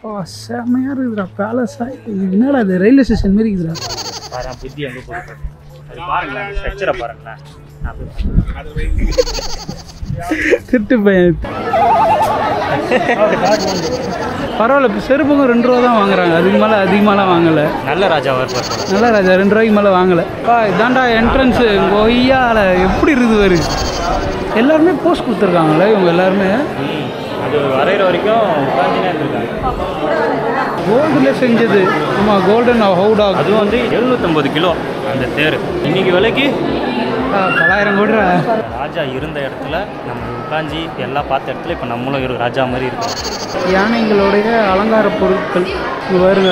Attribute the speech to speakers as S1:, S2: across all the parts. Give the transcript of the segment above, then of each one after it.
S1: செம்மையாக இருக்குதுடா பேலஸா. என்னடா அது ரயில்வே ஸ்டேஷன் மாரி இருக்குதுடா.
S2: பாரு புத்தி அங்கே போட்டு அது பாருங்களேன், ஸ்ட்ரக்சரை பாருங்களேன்.
S1: திட்டு பையன் பரவாயில்ல. இப்போ செருப்புங்க 2 ரூபா தான் வாங்குறாங்க, அதுக்கு மேலே அதிகமாகலாம் வாங்கலை.
S2: நல்ல ராஜா இருப்பார்.
S1: நல்ல ராஜா 2 ரூபாய்க்கு மேலே வாங்கலை. இதாண்டா என்ட்ரன்ஸு கொய்யால எப்படி இருக்குது வரு. எல்லாருமே போஸ்ட் கொடுத்துருக்காங்களே இவங்க எல்லாருமே.
S2: அது வரைகிற வரைக்கும் உட்காந்துனே இருந்திருக்காங்க.
S1: கோல்டில் செஞ்சது. ஆமாம், கோல்டன் ஹவுடா.
S2: அதுவும் வந்து 750 கிலோ அந்த தேர். இன்னைக்கு விலைக்கு
S1: 9,000 கோடி.
S2: ராஜா இருந்த இடத்துல நம்ம உட்காந்து எல்லாம் பார்த்த இடத்துல இப்போ நம்மளும் ஒரு ராஜா மாதிரி இருக்கும்.
S1: யானைகளுடைய அலங்கார பொருட்கள் இங்கே வருங்க.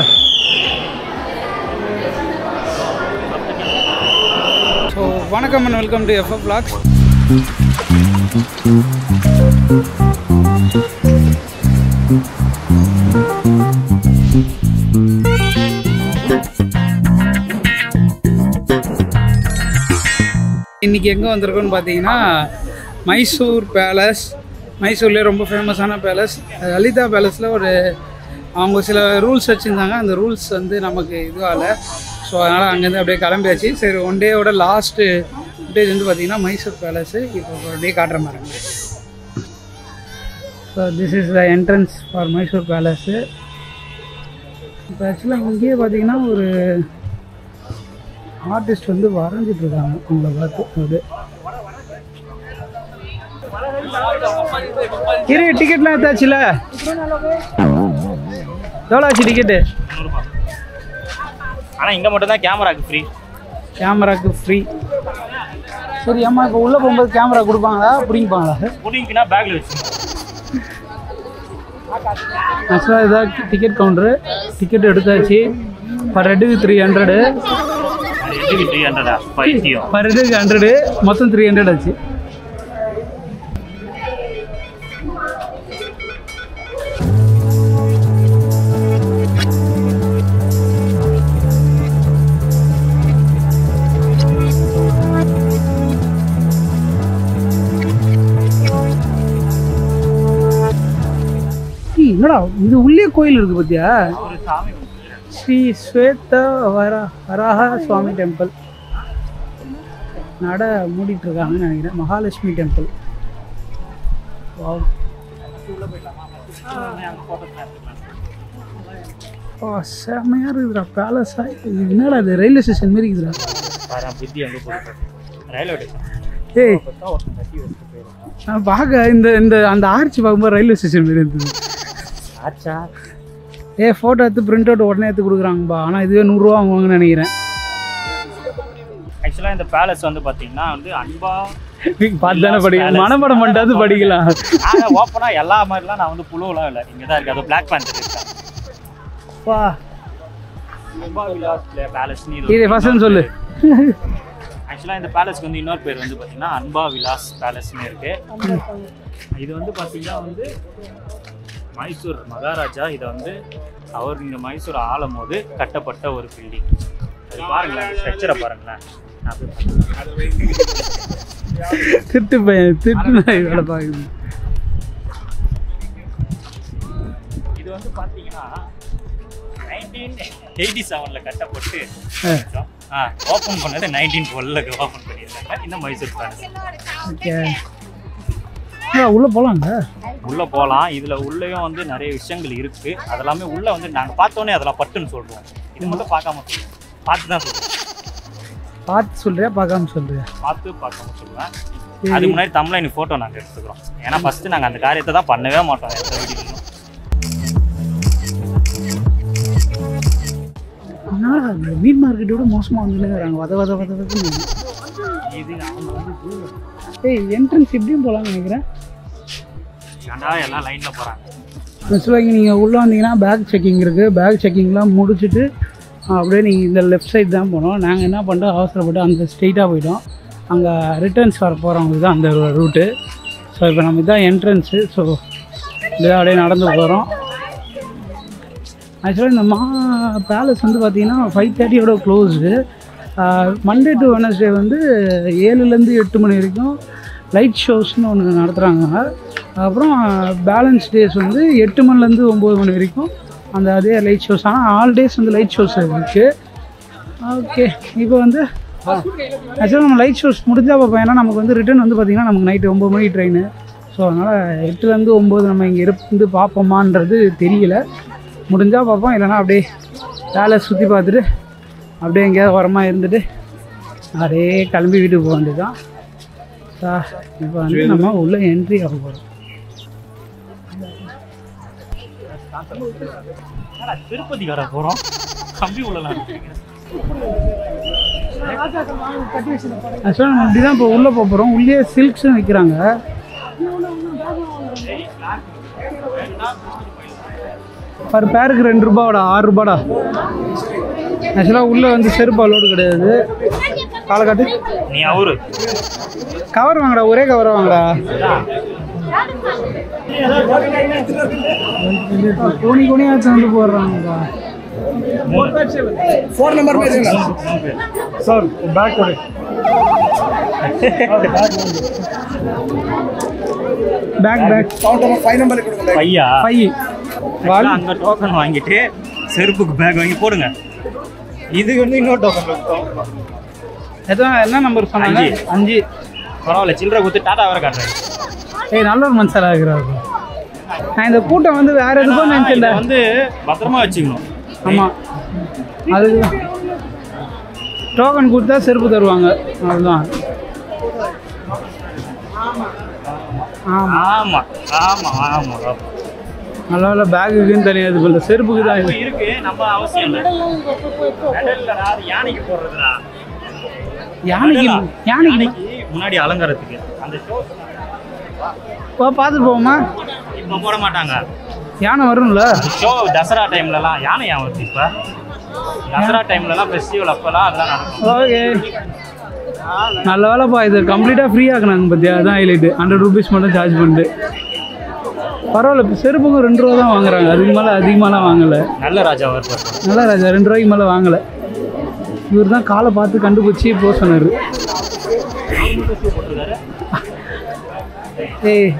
S1: ஸோ வணக்கம் and welcome to FF Vlogs. இன்றைக்கி எங்கே வந்திருக்கோன்னு பார்த்தீங்கன்னா மைசூர் பேலஸ். மைசூர்லேயே ரொம்ப ஃபேமஸான பேலஸ் லலிதா பேலஸில் அவங்க சில ரூல்ஸ் வச்சுருந்தாங்க. அந்த ரூல்ஸ் வந்து நமக்கு இதுவாகல. ஸோ அதனால் அங்கேருந்து அப்படியே கிளம்பியாச்சு. சரி, ஒன் டேயோட லாஸ்ட்டு ஃபுட்டேஜ் வந்து பார்த்திங்கன்னா மைசூர் பேலஸு. இப்போ ஒரு டே காட்டுற மாதிரி. So this is the entrance for Mysore palace. இப்போ ஆக்சுவலாக இங்கேயே பார்த்திங்கன்னா ஒரு ஆர்டிஸ்ட் வந்து வரைஞ்சிட்ருக்காங்க அவங்கள பார்த்து. அது டிக்கெட்லாம் எடுத்தாச்சுல? எவ்வளோ ஆச்சு டிக்கெட்டு?
S2: ஆனால் இங்கே மட்டும்தான் கேமராக்கு ஃப்ரீ.
S1: கேமராக்கு ஃப்ரீ. சரி, அம்மா இப்போ உள்ளே போகும்போது கேமரா கொடுப்பாங்களா பிடிப்பாங்களா?
S2: பிடிங்கினா பேக்கில் வச்சு.
S1: ஆக்சுவலாக இதான் டிக்கெட் கவுண்டரு. டிக்கெட் எடுத்தாச்சு. பர் ஹெட்டுக்கு 300. பர் ஹெட்டுக்கு 100. மொத்தம் 300 ஆச்சு. என்னடா இது உள்ளே கோயில் இருக்குது பார்த்தியா? ஸ்ரீ ஸ்வேத வராக சுவாமி டெம்பிள். நட மூடிட்டு இருக்காங்கன்னு நினைக்கிறேன். மகாலட்சுமி டெம்பிள். செம்மையாக இருக்குதுடா பேலஸா. என்னடா அது ரயில்வே ஸ்டேஷன் மாரி இருக்குதுடா. ஏய், நான் பார்க்க இந்த அந்த ஆர்ச்சி பார்க்கும்போது ரயில்வே ஸ்டேஷன் மாரி இருந்தது.
S2: ஆச்சா
S1: ஃபோட்டோ எடுத்து பிரிண்ட் அவுட் உடனே எடுத்து கொடுக்குறாங்கப்பா. ஆனால் இதுவே 100 ரூபா வாங்குவாங்கன்னு நினைக்கிறேன்.
S2: ஆக்சுவலாக இந்த பேலஸ் வந்து பார்த்தீங்கன்னா வந்து அன்பா
S1: பார்த்து தானே படிக்கலாம். மனப்படம் பண்ணிட்டாது படிக்கலாம்.
S2: ஓப்பனாக எல்லா மாதிரிலாம் நான் வந்து புழுவெலாம் இல்லை. இங்கே தான் இருக்குது. அது பிளாக் பேண்டர் இருக்கா. அன்பா விலாஸ் பேலஸ்.
S1: இது ஃபர்ஸ்ட் சொல்லு.
S2: ஆக்சுவலாக இந்த பேலஸ்க்கு வந்து இன்னொரு பேர் வந்து பார்த்தீங்கன்னா அன்பா விலாஸ் பேலஸ்ன்னு இருக்குது. இது வந்து பார்த்தீங்கன்னா வந்து மைசூர் மகாராஜா இதை வந்து அவர் இங்கே மைசூர் ஆளும் போது கட்டப்பட்ட ஒரு பில்டிங். அது பாருங்களேன், ஸ்ட்ரக்சரை பாருங்களேன்.
S1: திட்டு பையன் திட்டு வேலை பார்க்குது.
S2: இது வந்து பார்த்தீங்கன்னா 1987 கட்டப்பட்டு ஓப்பன் பண்ணது 1912 ஓப்பன் பண்ணியிருக்காங்க இந்த மைசூர் பேலஸ்.
S1: ஓகே, உள்ளே போகலாங்க.
S2: உள்ளே போகலாம். இதில் உள்ளேயும் வந்து நிறைய விஷயங்கள் இருக்குது. அதெல்லாமே உள்ளே வந்து நாங்கள் பார்த்தோன்னே அதெல்லாம் பட்டுன்னு சொல்கிறோம். இது மட்டும் பார்க்காம சொல்லுவோம். பார்த்து தான் சொல்லுவோம்.
S1: பார்த்து சொல்கிறியா பார்க்காம சொல்கிறியா?
S2: பார்க்காம சொல்லுவேன். அதுக்கு முன்னாடி தமிழில் நீ ஃபோட்டோ நாங்கள் எடுத்துக்கிறோம். ஏன்னா ஃபஸ்ட்டு நாங்கள் அந்த காரியத்தை தான் பண்ணவே மாட்டோம் எந்த வீடியோலையும்.
S1: அதனால் அந்த மீன் மார்க்கெட்டோட மோசமாக வந்துருங்கிறாங்க. வத
S2: இது
S1: என்ட்ரன்ஸ் இப்படியும் போகலான்னு நினைக்கிறேன்.
S2: எல்லாம் லைனில் போகிறாங்க.
S1: ஆக்சுவலாக நீங்கள் உள்ளே வந்தீங்கன்னா பேக் செக்கிங் இருக்குது. பேக் செக்கிங்லாம் முடிச்சுட்டு அப்படியே நீங்கள் இந்த லெஃப்ட் சைடு தான் போனோம். நாங்கள் என்ன பண்ணுறோம், அவசரப்பட்டு அந்த ஸ்ட்ரெயிட்டாக போயிட்டோம். அங்கே ரிட்டர்ன்ஸ் வர போகிறவங்களுக்கு தான் அந்த ரூட்டு. ஸோ இப்போ நம்ம இதுதான் என்ட்ரன்ஸு. ஸோ இதை அப்படியே நடந்து போகிறோம். ஆக்சுவலாக இந்த பேலஸ் வந்து பார்த்திங்கன்னா 5:30 க்ளோஸ்டு. மண்டே டு வெனஸ்டே வந்து 7லேருந்து 8 மணி வரைக்கும் லைட் ஷோஸ்னு ஒன்று நடத்துகிறாங்க. அப்புறம் பேலன்ஸ் டேஸ் வந்து 8 மணிலேருந்து 9 மணி வரைக்கும் அந்த அதே லைட் ஷோஸ். ஆனால் ஆல் டேஸ் வந்து லைட் ஷோஸ் இருக்குது. ஓகே, இப்போ வந்து ஆக்சுவலாக நம்ம லைட் ஷோஸ் முடிஞ்சால் பார்ப்போம். ஏன்னா நமக்கு வந்து ரிட்டர்ன் வந்து பார்த்திங்கன்னா நமக்கு நைட்டு 9 மணி ட்ரெயின். ஸோ அதனால் 8லேருந்து 9 நம்ம இங்கே இருந்து பார்ப்போமான்றது தெரியல. முடிஞ்சால் பார்ப்போம், இல்லைனா அப்படியே பேலஸ் சுற்றி பார்த்துட்டு அப்படியே எங்கேயாவது உரமாக இருந்துட்டு அப்படியே கிளம்பி வீட்டுக்கு போக வேண்டியது தான். இப்போ வந்து நம்ம உள்ளே என்ட்ரி ஆக போகிறோம்.
S2: திருப்பதி வர போகிறோம். கம்பி உள்ளலாம்
S1: ஆக்சுவலாக நம்ம இப்படி தான் இப்போ உள்ளே போக போகிறோம். உள்ளே சில்க்ஸ்னு விற்கிறாங்க. பர் பேருக்கு 2 ரூபாவோட 6 ரூபாடா. ஆக்சுவலாக உள்ளே வந்து செருப்பு அலோடு கிடையாது. காலக்காட்டு
S2: நீ அவரு
S1: கவர் வாங்கடா, ஒரே கவரை வாங்கடா. கோணி கோணியாச்சும் வந்து போடுறாங்கப்பா.
S3: 4 नंबर में देना
S1: सर बैक करे பேக்
S3: काउंटर में 5 नंबर கொடுங்க.
S2: பையா
S1: 5
S2: அங்கே டோக்கன் வாங்கிட்டு செருப்புக்கு பேக் வாங்கி போடுங்க. இது வந்து இன்னொரு டோக்கன்.
S1: எதான் என்ன நம்பர் சொன்னாங்க? 5.
S2: பரவாயில்ல, சில்லறை கொடுத்து டாட்டா வர காட்டுறேன்.
S1: ஏய், நல்ல ஒரு மனுஷனாக இருக்கிறாரு. நான் இந்த கூட்டம் வந்து வேற எதுக்கும் நினச்சிட்டேன்.
S2: வந்து பத்திரமா வச்சுக்கணும்.
S1: ஆமாம், அதுக்கு டோக்கன் கொடுத்தா செருப்பு தருவாங்க, அதுதான். ஆமாம்
S2: ஆமாம் ஆமாம் ஆமாம்.
S1: நல்ல வேலை பேக்குக்குன்னு தனியாக இது பண்ணல, செருப்புக்கு தான் இது
S2: இருக்கு. நம்ம அவசியம் இல்லை. யானைக்கு போடுறதுடா.
S1: யானைக்கு
S2: முன்னாடி அலங்காரத்துக்கு அந்த ஷோ
S1: பார்த்துட்டு போவோமா?
S2: இப்போ போட மாட்டாங்க.
S1: யானை வரும்ல
S2: ஷோ தசரா டைம்லலாம். யானை ஏன் வருது? இப்போ தசரா டைம்லலாம் ஃபெஸ்டிவல் அப்போலாம் அதெல்லாம் நடக்கும்.
S1: ஓகே, நல்ல வேலைப்பா. இது கம்ப்ளீட்டாக ஃப்ரீ ஆக்குனாங்க பார்த்தியா? அதுதான் ஹைலைட்டு. 100 ரூபீஸ் மட்டும் சார்ஜ் பண்ணிட்டு. பரவாயில்ல, இப்போ செருப்புக்கும் 2 ரூபா தான் வாங்குறாங்க. அதுக்கு மேலே அதிகமாகலாம் வாங்கலை.
S2: நல்ல ராஜாவாக இருப்பார்.
S1: நல்ல ராஜா 2 ரூபாய்க்கு மேலே வாங்கலை. இவர் தான் காலை பார்த்து கண்டுபிடிச்சி போக சொன்னார். ஏய்,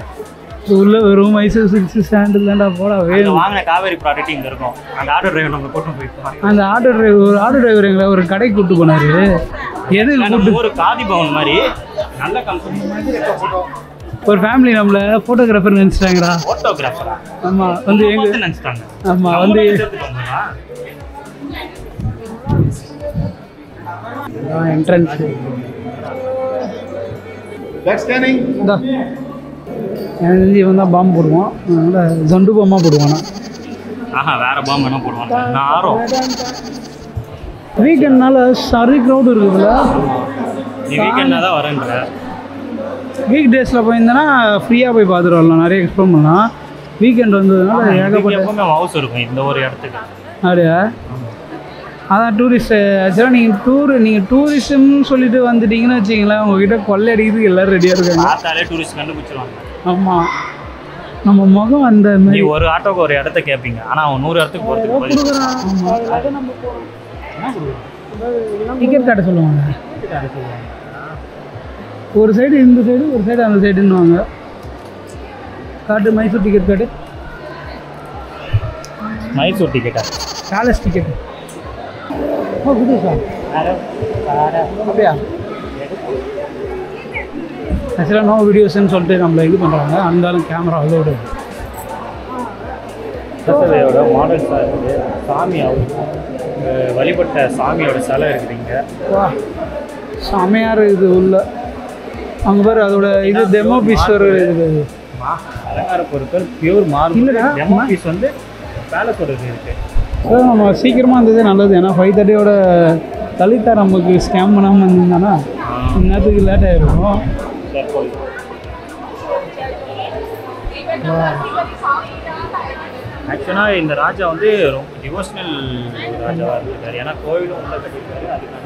S1: உள்ள வெறும் மைசூர் சில்க்ஸ் ஸ்டாண்டில் தான்டா போடா வேணும்.
S2: வாங்கின காவேரி ப்ராடக்ட் இங்கே இருக்கும். அந்த ஆட்டோ டிரைவர் நம்ம கூட்டு போயிருக்கோம்.
S1: அந்த ஆட்டோ டிரைவர் எங்களை ஒரு கடைக்கு கூப்பிட்டு போனார். எது
S2: ஒரு காதி பவன் மாதிரி நல்ல கம்பெனி.
S1: ஒரு ஃபேமிலி நம்மளை ஃபோட்டோகிராஃபர் நினச்சிட்டாங்கடா.
S2: ஃபோட்டோகிராஃபரா?
S1: ஆமாம், வந்து எங்கள்
S2: நினச்சிட்டாங்க.
S1: ஆமாம், வந்து என்ட்ரன்ஸ்
S3: बैक स्कैनिंग
S1: இதான் எனக்கு இவன் தான் பாம்பு போடுவான். அதனால் ஜண்டு பாம்பாக போடுவானா.
S2: ஆஹா, வேற பாம்பு என்ன போடுவாங்க. நான் ஆரோம்
S1: வீக்கெண்ட்னால சரி க்ரௌடு இருக்குதுல்ல.
S2: நீ வீக்கெண்டாக தான் வரேன்ற.
S1: வீக் டேஸில் போயிருந்தேன்னா ஃப்ரீயாக போய் பார்த்துட்டு வரலாம், நிறைய எக்ஸ்ப்ளோர் பண்ணலாம். வீக்கெண்ட் வந்ததுனால ஏகப்பட்ட
S2: எப்பவுமே ஹவுஸ் இருக்கும் இந்த ஒரு இடத்துக்கு.
S1: அப்படியா? அதான் டூரிஸ்ட்டு. ஆக்சுவலாக நீங்கள் டூரிஸ்ட்னு சொல்லிட்டு வந்துட்டீங்கன்னு வச்சிங்களேன், உங்ககிட்ட கொள்ளையடிக்கிறதுக்கு எல்லோரும் ரெடியாக இருக்காங்க.
S2: பார்த்தாலே டூரிஸ்ட் கண்டுபிடிச்சிருவாங்க.
S1: ஆமாம், நம்ம முகம் அந்த மாதிரி.
S2: நீ ஒரு ஆட்டோக்கு ஒரு இடத்த கேட்பீங்க, ஆனால் அவன் 100 இடத்துக்கு போகிறதுக்கு
S1: டிக்கெட் காட்ட சொல்லுவாங்க. ஒரு சைடு இந்த சைடு, ஒரு சைடு அந்த சைடுன்னுவாங்க. காட்டு மைசூர் டிக்கெட் காட்டு.
S2: மைசூர் டிக்கெட்டா?
S1: Palace ticket. ஓ, குது சார். அப்படியா? ஆக்சுவலாக நோ வீடியோஸ்ன்னு சொல்லிட்டு நம்மளை இது பண்ணுறாங்க. அந்தாலும் கேமரா அலோடு.
S2: தசரையோட மாடல்ஸாக இருக்குது. சாமி வழிபட்ட சாமியோட சிலை இருக்குதுங்க.
S1: வா, செமையாக இது உள்ள. அங்கே பேர் அதோட இது டெமோ பீஸ் ஒரு இது
S2: அலங்கார பொருட்கள் பியூர் மார்பிள். டெமோ பீஸ் வந்து பேலஸோட இது இருக்குது.
S1: ஸோ நம்ம சீக்கிரமாக இருந்தது நல்லது. ஏன்னா 5:30 தலித்தா நமக்கு ஸ்கேம் பண்ணாமல் இருந்திருந்தானா இன்னத்துக்கு லேட்டாக இருக்கும்.
S2: ஆக்சுவலாக இந்த ராஜா வந்து ரொம்ப டிவோஷனல் ராஜாவாக இருந்திருக்காரு. ஏன்னா கோவிலும் உள்ள கட்டியிருக்காரு. அதுக்கான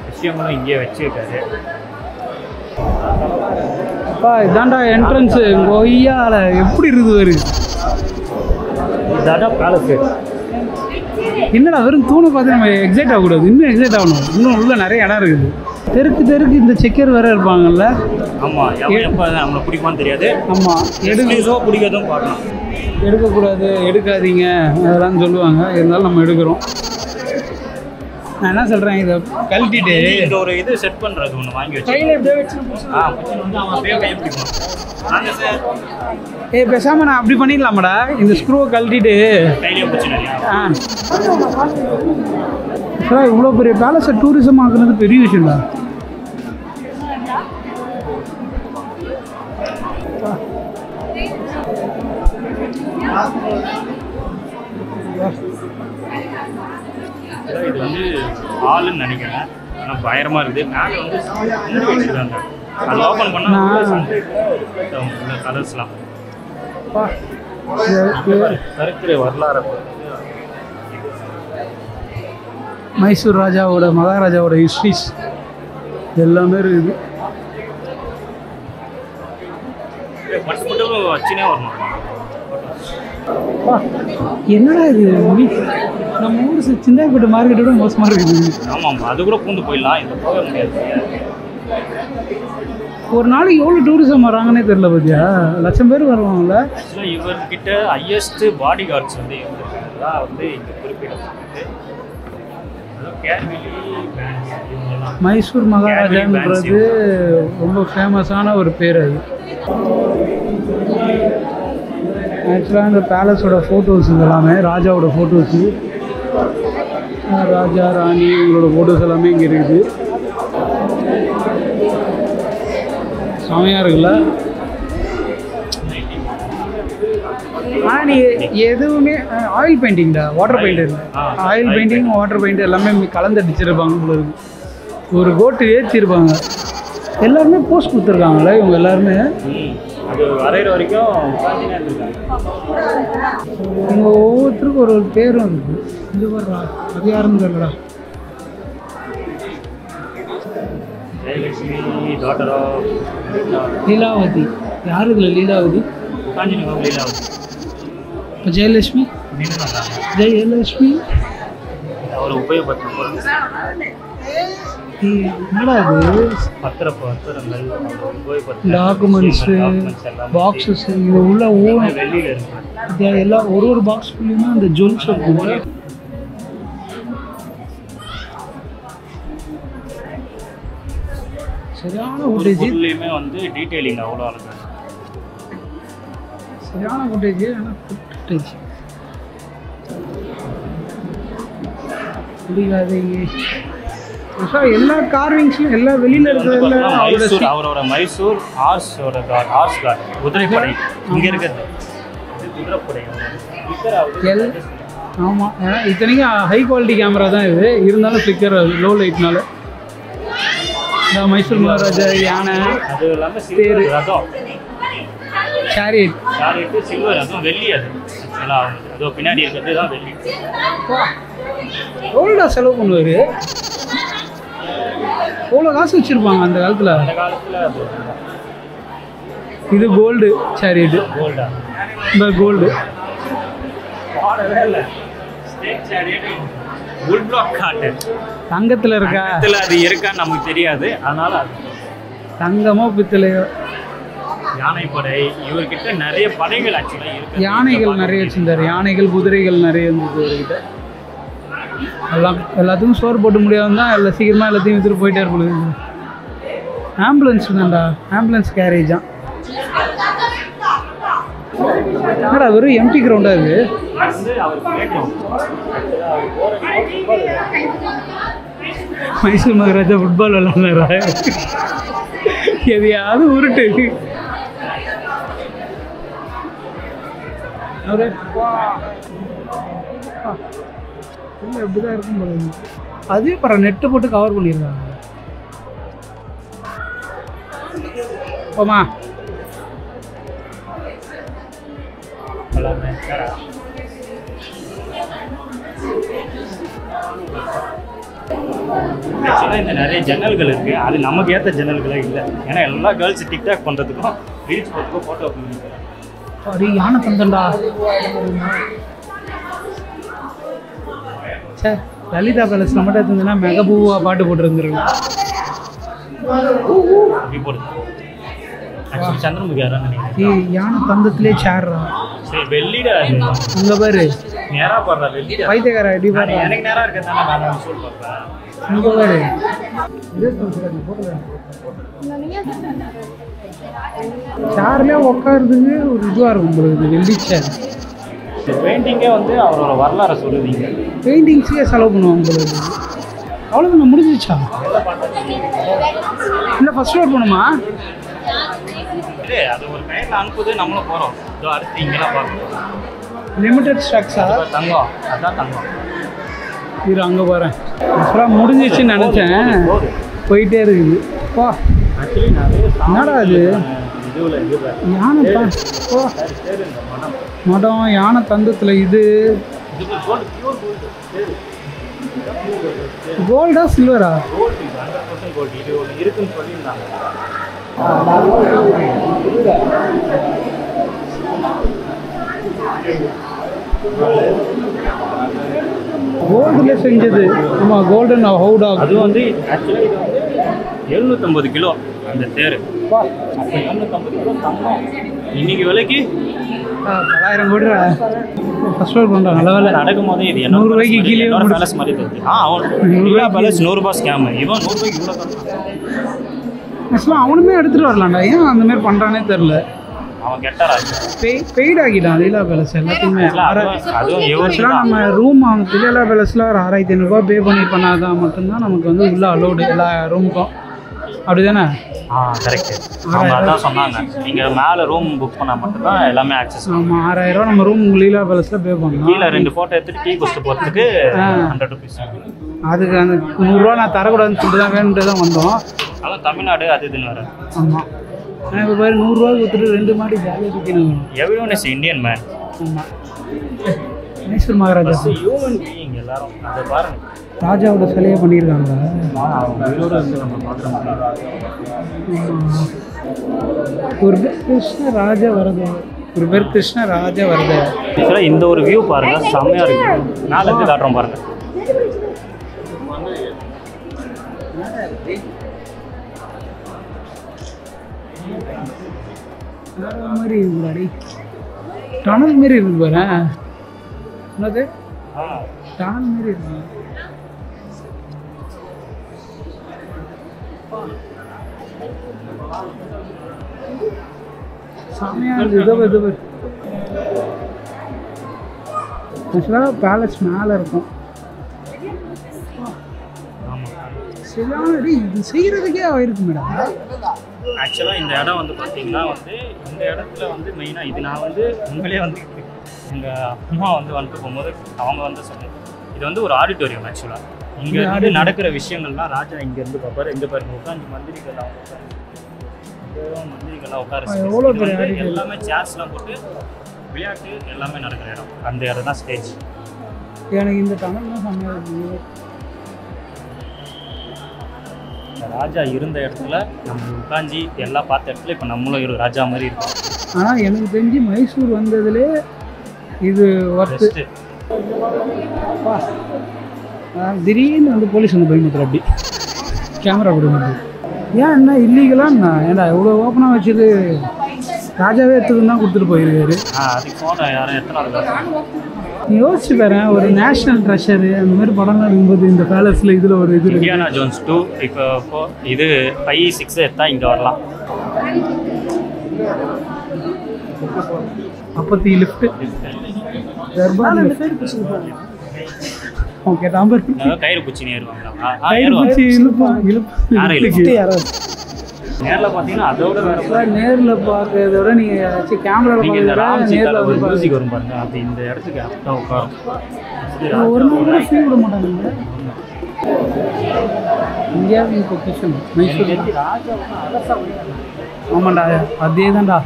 S2: விஷயங்களும் இங்கேயே வச்சுருக்காரு.
S1: அப்பா இதாண்டா என்ட்ரன்ஸு. கொய்யால எப்படி இருக்குது வரு.
S2: இதான் பேலஸு.
S1: என்னடா வெறும் தூணை பார்த்து நம்ம எக்ஸைட் ஆகக்கூடாது, இன்னும் எக்ஸைட் ஆகணும். இன்னும் உள்ள நிறைய இடம் இருக்குது. தெருக்கு இந்த செக்கர் வேறு இருப்பாங்கல்ல.
S2: ஆமாம், எப்போ நம்மளை பிடிக்குமான்னு தெரியாது.
S1: ஆமாம்,
S2: எடுக்கோ பிடிக்காதும் பார்க்கலாம்.
S1: எடுக்கக்கூடாது, எடுக்காதீங்க அதெல்லாம் சொல்லுவாங்க. இருந்தாலும் நம்ம எடுக்கிறோம். நான் என்ன சொல்கிறேன், இதை கழட்டிட்டு
S2: இங்கே ஒரு இது செட் பண்ணுறது ஒன்று வாங்கி வச்சு
S1: கையில் எப்படியே வச்சு
S2: வந்து அவன் அப்படியே கைப்பிடிப்பான். நாங்கள் சார்
S1: பேசாமல் நான் அப்படி பண்ணிடலாமாடா, இந்த ஸ்க்ரூவை கழட்டிட்டு
S2: கையிலேயே பிடிச்சினேன்.
S1: இவ்வளோ பெரிய பேலஸை டூரிசம் ஆக்குறது பெரிய விஷயம்டா.
S2: இது வந்து ஹாலுன்னு நினைக்கிறேன். ஆனால் பயங்கரமாக இருக்குது. மேலே வந்து வச்சுருக்காங்க. அது ஓப்பன் பண்ணால் கலர்ஸ்லாம் கருத்துரை வரலாறு.
S1: மைசூர் ராஜாவோட மகாராஜாவோட ஹிஸ்ட்ரிஸ் எல்லாமே இருக்குது.
S2: மட்டும் மட்டும் வச்சுனே வரணும்.
S1: என்னடா இது, நம்ம ஊர் சிந்தாய்பேட்டை மார்க்கெட்டோட மோசமாக இருக்குது.
S2: ஆமாம், அது கூட பூந்து போயிடலாம். இதில் போக முடியாது.
S1: ஒரு நாளைக்கு எவ்வளோ டூரிசம் வராங்கன்னே தெரியல. பார்த்தியா, லட்சம் பேர் வருவாங்கல்ல.
S2: ஆக்சுவலாக இவர்கிட்ட ஹையஸ்ட் பாடி கார்ட்ஸ் வந்து இருந்திருக்கிறதா வந்து இங்கே குறிப்பிடப்பட்டிருக்கு.
S1: மைசூர் மகாராஜான்றது ரொம்ப ஃபேமஸான ஒரு பேர். அது ஆக்சுவலாக இந்த பேலஸோட ஃபோட்டோஸ் எல்லாமே ராஜாவோட ஃபோட்டோஸு, ராஜா ராணி இவங்களோட ஃபோட்டோஸ் எல்லாமே இங்கே இருக்குது. செமையாக இருக்குல்ல. ஆனால் நீ எதுவுமே ஆயில் பெயிண்டிங்டா, வாட்டர் பெயிண்ட் இல்லை. ஆயில் பெயிண்டிங் வாட்டர் பெயிண்ட் எல்லாமே கலந்து அடிச்சிருப்பாங்க போல இருக்கு. ஒரு கோட்டு ஏற்றிருப்பாங்க. எல்லாருமே போஸ்ட் கொடுத்துருக்காங்களே இவங்க எல்லாருமே.
S2: அது வரைகிற வரைக்கும்
S1: இவங்க ஒவ்வொருத்தருக்கும் ஒரு ஒரு பேரும் இருக்குது. இது வர்றா, அது யாருன்னு தெரியலடா.
S2: Jayalakshmi daughter of
S1: Leelavathi. யார் இதில் லீலாவதி?
S2: காஞ்சிபுரம் லீலாவதி.
S1: இப்போ ஜெயலட்சுமி ஜெயலட்சுமி
S2: அவர் உபயோகப்படுத்தும் பொருள்
S1: என்னடா இது?
S2: பத்திரங்கள்,
S1: டாக்குமெண்ட்ஸு, பாக்ஸஸ், இது உள்ள
S2: வெளியில் இருக்கு.
S1: எல்லாம் ஒரு பாக்ஸ்குள்ளேயுமே அந்த ஜுவல்ஸ் இருக்குது. சரியான ஃபுட்டேஜ்.
S2: இதுலேயுமே வந்து டீட்டெயிலிங் அவ்வளோ அழகாக.
S1: சரியான ஃபுட்டேஜ். ஆனால் ஃபுட்டேஜ் பிடிக்காது. எல்லா கார்விங்ஸ்லையும் எல்லா வெளியில் இருக்கிறது
S2: அவரோட மைசூர் ஹார்ஸோட ஹார்ஸ் கார்டு, குதிரைப்படை இங்கே இருக்கிறது குதிரைப்படை.
S1: ஆமாம், ஏன்னா இத்தனைக்கும் ஹை குவாலிட்டி கேமரா தான் இது. இருந்தாலும் ஃப்ளிக்கர் லோ லைட்னால. மைசூர் மகாராஜா யானை,
S2: அது இல்லாமல் சில்வர் ரதம்,
S1: சேரியட்
S2: சில்வர் ரதம், வெள்ளி. அது ஆக்சுவலாக அதோ பின்னாடி இருக்கிறது தான் வெள்ளி.
S1: எவ்வளோடா செலவு பண்ணுவார்? எவ்வளோ காசு வச்சுருப்பாங்க அந்த காலத்தில்?
S2: அந்த காலத்தில்
S1: இது கோல்டு சேரியட்.
S2: கோல்டா?
S1: இந்த கோல்டு
S2: பாடவே இல்லை. ஸ்டேட் சேரியட் வுட் பிளாக் காட்டு.
S1: தங்கத்தில் இருக்கா?
S2: அது இருக்கான்னு நமக்கு தெரியாது. அதனால
S1: தங்கமோ பித்தளையோ.
S2: யானைப்படை, இவர்கிட்ட நிறைய படைகள் ஆக்சுவலாக இருக்கு.
S1: யானைகள் நிறைய வச்சுருந்தார். யானைகள் குதிரைகள் நிறைய இருந்தது இவர்கிட்ட. எல்லாத்துக்கும் சோறு போட்டு முடியாது தான் எல்லாம் சீக்கிரமாக எல்லாத்தையும் எடுத்துகிட்டு போயிட்டே இருக்கணும். ஆம்புலன்ஸ் தான்டா, ஆம்புலன்ஸ் கேரேஜ் தான். என்னடா வெறும் எம்டி கிரவுண்டாக இருக்குது. மைசூர் மகாராஜா ஃபுட்பால் விளாட்றாரா? எதையாவது உருட்டு. எப்படிதான் இருக்கும் போல. அதே பர நெட்டு போட்டு கவர் பண்ணியிருக்காங்க. போமா
S2: ஆக்சுவலாக இந்த நிறைய ஜன்னல்கள் இருக்குது. அது நமக்கு ஏற்ற ஜன்னல்களே இல்லை. ஏன்னா எல்லா கேர்ள்ஸ் டிக்டாக் பண்ணுறதுக்கும் ரீல்ஸ் போட்டுக்கோ ஃபோட்டோ பண்ணிக்கிறேன்.
S1: சாரி, யானை தந்தண்டா. சார், லலிதா பேலஸில் மட்டும் இருந்ததுன்னா மெகபூவா பாட்டு போட்டுருந்துருங்க.
S2: அப்படி போடுது. ஆக்சுவலி சந்திரமுகி யாரான்னு நினைக்கிறேன்.
S1: யானை தந்தத்திலே சேர்றா.
S2: சரி வெள்ளிடா
S1: அங்கே பாரு
S2: நேராக போடுறா வெள்ளிடா
S1: பைத்தியக்கார எப்படி பாரு
S2: எனக்கு நேராக இருக்கிறதால நான் சொல்லி பார்ப்பேன்
S1: இங்கே பாரு சேர்லேயே உட்காருதுக்கு ஒரு இதுவாக இருக்கும் உங்களுக்கு வெள்ளி சேர்.
S2: பெயிண்டிங்கே வந்து அவரோட வரலாறை சொல்லுவீங்க.
S1: பெயிண்டிங்ஸே செலவு பண்ணுவாங்க உங்களுக்கு. அவ்வளோதான் முடிஞ்சிச்சா? இல்லை ஃபர்ஸ்ட் ஃப்ளோர் போகணுமா?
S2: இல்லை அது ஒரு கையில் அனுப்புது நம்மளும் போகிறோம். இதோ அடுத்து இங்கெல்லாம் பார்க்கணும்.
S1: லிமிடெட் ஸ்டாக்ஸா?
S2: தங்கம் அதான் தங்கம்.
S1: இது அங்கே போகிறேன். அப்புறம் முடிஞ்சிச்சுன்னு நினச்சேன். போயிட்டே இருக்குது. பா
S2: ஆக்சுவலி நிறைய
S1: என்னடா அது? யானைப்பா ஓ மடம் யானை தந்தத்தில் இது கோல்டா சில்வரா?
S2: இருக்குன்னு சொல்லியிருந்தாங்க.
S1: கோல்டுல செஞ்சது. ஆமாம் கோல்டன் ஹவுடா.
S2: அது வந்து ஆக்சுவலாக இது வந்து 750 கிலோ அந்த தேர். அப்போ 750 கிலோ தங்கம் இன்னைக்கு விலைக்கு
S1: 900 கோடி. ஃபர்ஸ்ட் ஃப்ளோர் பண்ணுறாங்க. நல்ல வேலை
S2: நடக்கும் போதே இது
S1: 100 ரூபாய்க்கு கீழே
S2: பேலஸ் மாதிரி தருது. அவன் பேலஸ் 100 ரூபாய் ஸ்கேம். இவன் 100 ரூபாய்க்கு இவ்வளோ
S1: ஆக்சுவலாக அவனுமே எடுத்துகிட்டு வரலாம்டா. ஏன் அந்த மாதிரி பண்ணுறானே தெரில.
S2: அவன் கெட்டாராச்சு
S1: பெய்ட் ஆகிட்டான் லீலா பேலஸ் எல்லாத்தையுமே. ஆக்சுவலாக நம்ம ரூம் அவங்க லீலா பேலஸில் ஒரு 6500 பே பண்ணி பண்ணாதான் மட்டும்தான் நமக்கு வந்து உள்ள அலோடு எல்லா ரூமுக்கும். அப்படி தானே?
S2: கரெக்ட். அவங்க அதான் சொன்னாங்க, நீங்கள் மேலே ரூம் புக் பண்ணால் மட்டும்தான் எல்லாமே ஆக்சஸ்.
S1: ஆமாம் 6000 நம்ம ரூம் லீலா பேலஸில் பே பண்ணலாம்.
S2: கீழே 2 ஃபோட்டோ எடுத்துட்டு டீ குடிச்சிட்டு போகிறதுக்கு 100 ருபீஸ்.
S1: அதுக்கு அந்த 100 ரூபா நான் தரக்கூடாதுன்னு சொல்லிட்டு தான் வேணுன்ட்டு தான் வந்தோம்.
S2: அதான் தமிழ்நாடு அது இதுன்னு வர.
S1: ஆமாம் நான் இப்போ பாரு 100 ரூபா கொடுத்துட்டு 2 மாடி ஜாலியாக சுற்றினு.
S2: Everyone is Indian man.
S1: ஆமாம் மைசூர் மகாராஜா
S2: ஹியூமன் பீயிங் எல்லாரும் அதை பாருங்க.
S1: ராஜாவோட சிலையை பண்ணியிருக்காங்க. ஒரு பேர் கிருஷ்ண ராஜ வரதேவர். ஒரு பேர் கிருஷ்ண ராஜ வரதேவர்.
S2: இந்த ஒரு வியூ பாருங்க, செம்மையா இருக்கு. மேல இருந்து காட்டுறோம் பாருங்க.
S1: மாதிரி இருக்குடாடி. டனல் மாரி இருக்கு பாரு. என்னது டனல் மாரி இருக்கு. செம்மையாக இருக்குது. இது ஆக்சுவலாக பேலஸ் மேலே இருக்கும். சரியானடி இது செய்கிறதுக்கே ஆயிருக்கு மேடம்.
S2: ஆக்சுவலாக இந்த இடம் வந்து பார்த்தீங்கன்னா வந்து இந்த இடத்துல வந்து மெயினாக இது நான் வந்து உண்மையிலே வந்து எங்கள் அம்மா வந்து வந்துட்டு போகும்போது அவங்க வந்து சொன்னேன், இது வந்து ஒரு ஆடிட்டோரியம். ஆக்சுவலாக இங்கே வந்து நடக்கிற விஷயங்கள்லாம் ராஜா இங்கேருந்து பார்ப்பாரு. இங்கே பாருங்க உட்காந்து மந்திரிகள்லாம் உட்கார எல்லாமே சேர்ஸ்லாம் போட்டு விளையாட்டு எல்லாமே நடக்கிற இடம். அந்த இடம் தான் ஸ்டேஜ்.
S1: எனக்கு இந்த டனல் தான் செம்மையாக இருக்குது.
S2: ராஜா இருந்த இடத்துல நம்ம உட்காந்து எல்லாம் பார்த்த இடத்துல இப்போ நம்மளும் ராஜா மாதிரி இருக்கும்.
S1: ஆனால் எனக்கு தெரிஞ்சு மைசூர் வந்ததுலே இது ஒர்த்து. திடீர்னு வந்து போலீஸ் வந்து பயமுத்துற அப்படி கேமரா கொடுங்க. ஏன் என்ன இல்லீகலாக என்ன ஏன்டா எவ்வளோ ஓப்பனாக வச்சது ராஜாவே எடுத்துன்னு தான் கொடுத்துட்டு போயிருக்காரு.
S2: அதுக்கு ஃபோட்டோ யாரும் எத்தனை
S1: நீ யோசிச்சு பாரு, ஒரு நேஷனல் ட்ரெஷரு அந்த மாதிரி படம்லாம் இருக்கும்போது இந்த பேலஸில் இதில் ஒரு இது
S2: இண்டியானா ஜோன்ஸ் 2 இப்போ இது 5, 6 எடுத்தா இங்கே வரலாம்.
S1: அப்பத்தி லிஃப்ட் ஓகே நம்பர்
S2: கயிறு பூச்சி ஏறுவாங்களா?
S1: கயிறு பூச்சி இழுப்பு யாராவது
S2: நேரில் பார்த்தீங்கன்னா அதோட வேற.
S1: நேரில் பார்க்கறத விட நீங்கள் கேமராவில் நேரில் வந்து
S2: மியூசிக் வரும் பாருங்க. அது இந்த இடத்துக்கு அப்போ உட்காரும்.
S1: ஒரு நாள் கூட ஃபீல் விட மாட்டாங்க. இந்தியாவின் பொக்கிஷன் மைசூர். ஆமாண்டா அதே தான்டா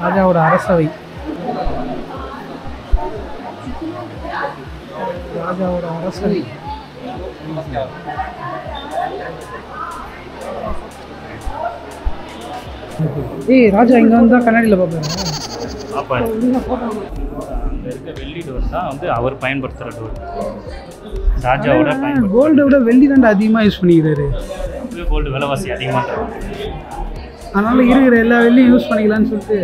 S1: ராஜாவோட அரசவை. ராஜாவோட அரசவை. ஏய் ராஜா இங்கே வந்தால் கண்ணாடியில் பார்ப்பாரு.
S2: அங்கே இருக்க வெள்ளி டோர் தான் வந்து அவர் பயன்படுத்துகிற டோர். ராஜாவோட
S1: கோல்டை விட வெள்ளி தாண்டா அதிகமாக யூஸ் பண்ணிக்கிறாரு.
S2: கோல்டு விலைவாசி அதிகமாக.
S1: அதனால் இருக்கிற எல்லா வெள்ளியும் யூஸ் பண்ணிக்கலான்னு சொல்லிட்டு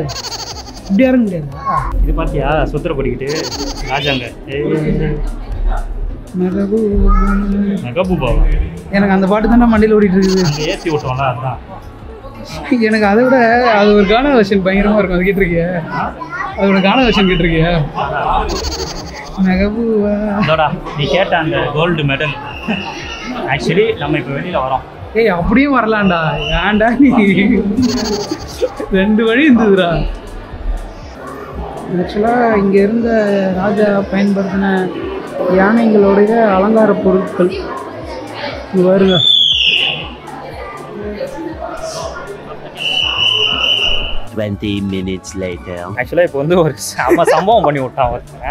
S1: இப்படி இறங்க முடியாதா?
S2: இது பார்த்தியா சுத்திர படிக்கிட்டு ராஜாங்க மெகபூபாவா?
S1: எனக்கு அந்த பாட்டு தானே மண்டியில் ஓடிட்டு இருக்குது.
S2: அங்கே ஏற்றி விட்டோம்ல அதுதான்.
S1: எனக்கு அதை விட அது ஒரு கானா வெர்ஷன் பயங்கரமாக இருக்கும். அது கேட்டிருக்கியா? அதோட கானா வெர்ஷன் கேட்டிருக்கியா? மெகபூபா
S2: அதோடா நீ கேட்ட அந்த கோல்டு மெடல். ஆக்சுவலி நம்ம இப்போ வெளியில் வரோம்.
S1: ஏய் அப்படியும் வரலாம்டா. ஏன்டா நீ 2 வழி இருந்ததுடா. ஆக்சுவலாக இங்கே இருந்த ராஜா பயன்படுத்தின யானைகளுடைய அலங்கார பொருட்கள் இது வருங்க.
S2: ஆக்சுவலாக இப்போ வந்து ஒரு சம்பவம் பண்ணி விட்டான் ஒருத்தங்க.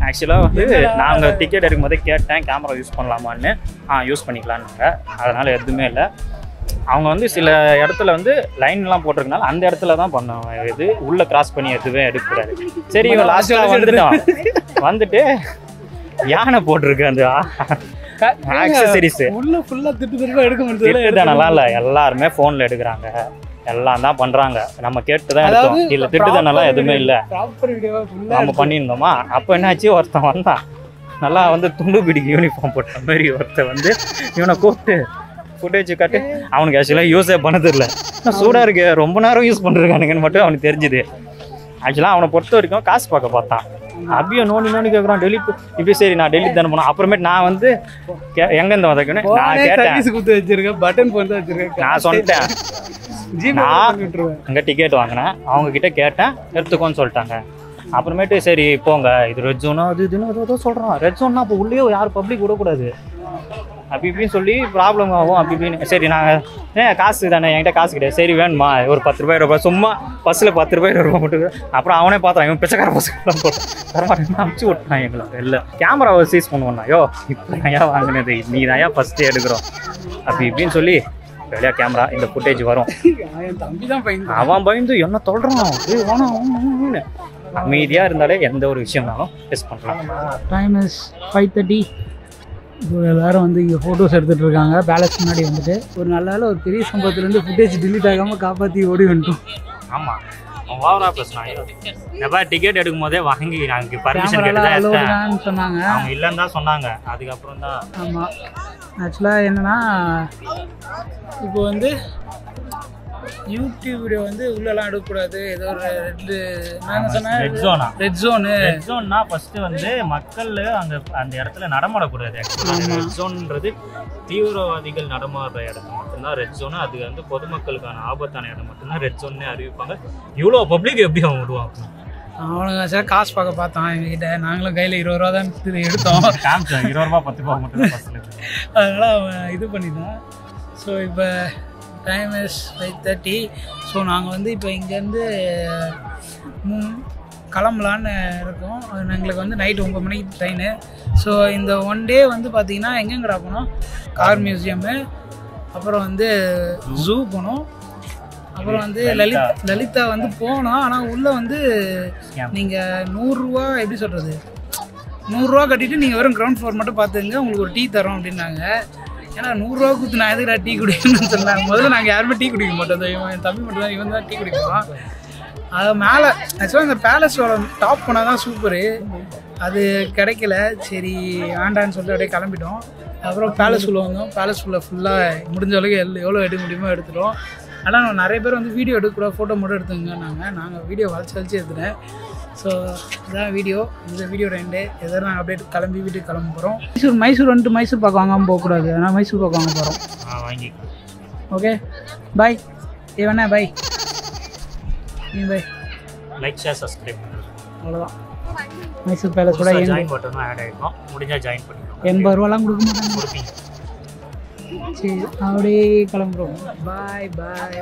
S2: ஆக்சுவலாக வந்து நாங்கள் டிக்கெட் எடுக்கும் போதே கேட்டேன் கேமரா யூஸ் பண்ணலாமான்னு. யூஸ் பண்ணிக்கலான்னாங்க. அதனால் எதுவுமே இல்லை. அவங்க வந்து சில இடத்துல வந்து லைன்லாம் போட்டிருக்கனால அந்த இடத்துல தான் பண்ணுவாங்க. இது உள்ளே கிராஸ் பண்ணி எதுவே எடுக்கக்கூடாது. சரி இவன் லாஸ்ட்டாக வந்துட்டு யானை போட்டிருக்கு அந்த ஆக்சசரிஸ்
S1: உள்ள ஃபுல்லாக திட்டு எடுக்க முடியாது.
S2: நல்லா இல்லை, எல்லாருமே ஃபோனில் எடுக்கிறாங்க, எல்லாம் தான் பண்ணுறாங்க. நம்ம கேட்டு தான் எடுத்தோம். இல்லை திட்டுதானெல்லாம் எதுவுமே இல்லை. நம்ம பண்ணியிருந்தோமா? அப்போ என்னாச்சு, ஒருத்தன் வந்தான் நல்லா வந்து துண்டு பிடிக்கு யூனிஃபார்ம் போட்ட மாதிரி. ஒருத்தன் வந்து இவனை கூப்பிட்டு ஃபுட்டேஜ் காட்டு. அவனுக்கு ஆக்சுவலாக யூஸே பண்ண தெரியல. சூடாக இருக்கு, ரொம்ப நேரம் யூஸ் பண்ணிருக்கானுங்கன்னு மட்டும் அவனுக்கு தெரிஞ்சுது. ஆக்சுவலாக அவனை பொறுத்த வரைக்கும் காசு பார்க்க பார்த்தான். அப்படியே நோண்டி கேட்குறான் டெலிட். இப்போ சரி நான் டெலிட் தானே போனேன். அப்புறமேட்டு நான் வந்து எங்கேருந்து வந்திருக்கேன்னு நான் கேட்டேன்.
S1: குத்து வச்சிருக்கேன், பட்டன் போன் தான் வச்சிருக்கேன்.
S2: நான் சொல்லிட்டேன் நான் அங்கே டிக்கெட் வாங்கினேன், அவங்க கிட்ட கேட்டேன் எடுத்துக்கோன்னு சொல்லிட்டாங்க. அப்புறமேட்டு சரி போங்க, இது ரெட் ஜோனா அது இதுன்னு ஏதோ சொல்கிறான். ரெட் ஜோன்னா அப்போ உள்ளே யாரும் பப்ளிக் விடக்கூடாது அப்படி இப்படின்னு சொல்லி ப்ராப்ளம் ஆகும் அப்படி இப்படின்னு. சரி நாங்கள் காசு தானே, என்கிட்ட காசு கிடையாது. சரி வேணுமா ஒரு 10 ரூபாய் ரூபாய் சும்மா பஸ்ஸில் 10 ரூபாய் ரூபாய் மட்டும். அப்புறம் அவனே பார்த்தான், இவன் பிச்சைக்கார பஸ்ஸுக்கெல்லாம் போட்டான். தரமாட்டேன் அமுச்சு விட்டான் எங்களுக்கு. இல்லை கேமராவை சீஸ் பண்ணுவோம்னா, யோ இப்போ ஏன் வாங்கினது, நீ தான் ஏன் ஃபஸ்ட்டு எடுக்கிறோம் அப்படி இப்படின்னு சொல்லி வெளியா கேமரா இந்த ஃபுட்டேஜ் வரும். அவன் பயந்து என்ன சொல்கிறான், வேணாம் அமைதியாக இருந்தாலே எந்த ஒரு விஷயம்னாலும் டெஸ்ட் பண்ணலாம்.
S1: Time is 5:30. இப்போ எல்லோரும் வந்து இங்கே ஃபோட்டோஸ் எடுத்துகிட்டு இருக்காங்க. பேலஸ் முன்னாடி வந்துட்டு ஒரு நல்ல ஒரு பெரிய சம்பவத்துலேருந்து ஃபுட்டேஜ் டிலீட் ஆகாமல் காப்பாற்றி ஓடி வந்துட்டோம்.
S2: ஆமாம் அவன் ஓவராக பேசினான். எப்போ டிக்கெட் எடுக்கும் போதே வாங்கி நாங்கள் பர்மிஷன் கேட்டு
S1: சொன்னாங்க.
S2: அவங்க இல்லைன்னு தான் சொன்னாங்க. அதுக்கப்புறம் தான்
S1: ஆமாம். ஆக்சுவலாக என்னென்னா இப்போ வந்து யூடியூப் வீடியோ வந்து உள்ளெல்லாம் எடுக்கக்கூடாது. ஏதோ ஒரு ரெட் ஜோன்னா
S2: ஃபர்ஸ்ட் வந்து மக்கள் அந்த இடத்துல நடமாடக்கூடாது. ரெட் ஜோன்ன்றது தீவிரவாதிகள் நடமாடுற இடம் மட்டும்தான் ரெட் ஜோனு. அது வந்து பொதுமக்களுக்கான ஆபத்தான இடம் மட்டும்தான் ரெட் ஜோன்னே அறிவிப்பாங்க. இவ்வளோ பப்ளிக் எப்படி அவன் விடுவான்?
S1: அவனுங்க சார் காசு பார்க்க பார்த்தான் எங்ககிட்ட. நாங்களும் கையில் 20 ரூபா தான் எடுத்தோம்.
S2: காமிச்சோம் 20 ரூபா 10 ரூபா மட்டும்.
S1: அதனால் அவன் இது பண்ணிட்டான். ஸோ இப்போ டைம் இஸ் 5:30. ஸோ நாங்கள் வந்து இப்போ இங்கேருந்து கிளம்பலான்னு இருக்கோம். எங்களுக்கு வந்து நைட்டு 9 மணிக்கு ட்ரெயினு. ஸோ இந்த 1 டே வந்து பார்த்திங்கன்னா எங்கெங்கடா போனோம், கார் மியூசியமு, அப்புறம் வந்து ஜூ போனோம், அப்புறம் வந்து லலிதா வந்து போனோம். ஆனால் உள்ளே வந்து நீங்கள் 100 ரூபா எப்படி சொல்கிறது, 100 ரூபா கட்டிட்டு நீங்கள் வெறும் கிரவுண்ட் ஃப்ளோர் மட்டும் பார்த்துங்க, உங்களுக்கு ஒரு டீ தரோம் அப்படின்னாங்க. ஏன்னா 100 ரூபா கொடுத்து நான் எதுக்கு டீ குடிக்கணும்னு சொன்னாங்க. முதல்ல நாங்கள் யாருமே டீ குடிக்க மாட்டோம். என் தம்பி மட்டும் தான், இவன் தான் டீ குடிக்கலாம். அது மேலே ஆக்சுவலாக இந்த பேலஸோட டாப் போனால் தான் சூப்பரு. அது கிடைக்கல. சரி வேண்டான்னு சொல்லிட்டு அப்படியே கிளம்பிட்டோம். அப்புறம் பேலஸ்குள்ளே வந்தோம். பேலஸ்குள்ளே ஃபுல்லாக முடிஞ்ச அளவுக்கு எவ்வளோ எடுக்க முடியுமோ எடுத்துட்டோம். ஆனால் நிறைய பேர் வந்து வீடியோ எடுக்கக்கூடாது, ஃபோட்டோ மட்டும் எடுத்துங்க. நாங்கள் வீடியோ வளைச்சி எடுத்துட்டேன். ஸோ இதுதான் வீடியோ. இந்த வீடியோ 2 எதாவது நாங்கள் அப்படியே கிளம்பி வீட்டுக்கு கிளம்ப போகிறோம். மைசூர் வந்துட்டு மைசூர் பார்க்க வாங்காமல் போகக்கூடாது. ஆனால் மைசூர் பார்க்க வாங்க போகிறோம்.
S2: வாங்கி
S1: ஓகே பாய். வேணா பாய். பாய்.
S2: லைக் ஷேர் சப்ஸ்கிரைப்
S1: அவ்வளோதான். மைசூர் பேலஸ் கூட
S2: ஜாயின் பட்டனும் ஆட் ஆகிருக்கும். முடிஞ்சால் ஜாயின் பண்ணிக்கலாம்.
S1: 80 ரூபாலாம் கொடுக்க மாட்டாங்க.
S2: கொடுப்பீங்க.
S1: சரி அப்படியே கிளம்புறோம். பாய் பாய்.